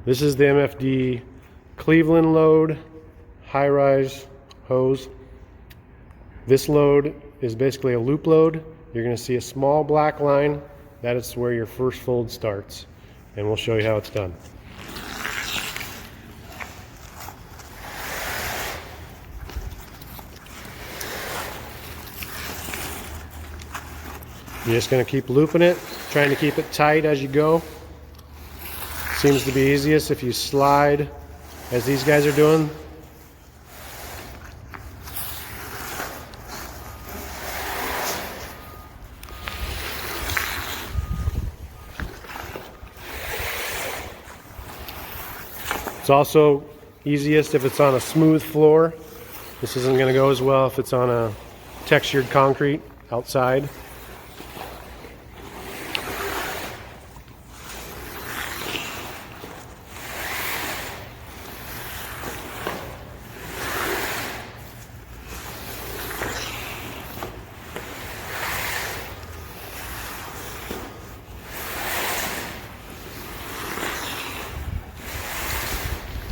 This is the MFD Cleveland load high-rise hose. This load is basically a loop load. You're going to see a small black line. That is where your first fold starts. And we'll show you how it's done. You're just going to keep looping it, trying to keep it tight as you go. Seems to be easiest if you slide, as these guys are doing. It's also easiest if it's on a smooth floor. This isn't going to go as well if it's on a textured concrete outside.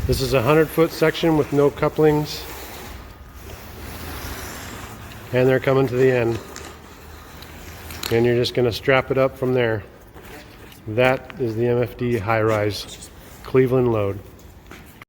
This is a 100-foot section with no couplings, and they're coming to the end. And you're just going to strap it up from there. That is the MFD high-rise Cleveland load.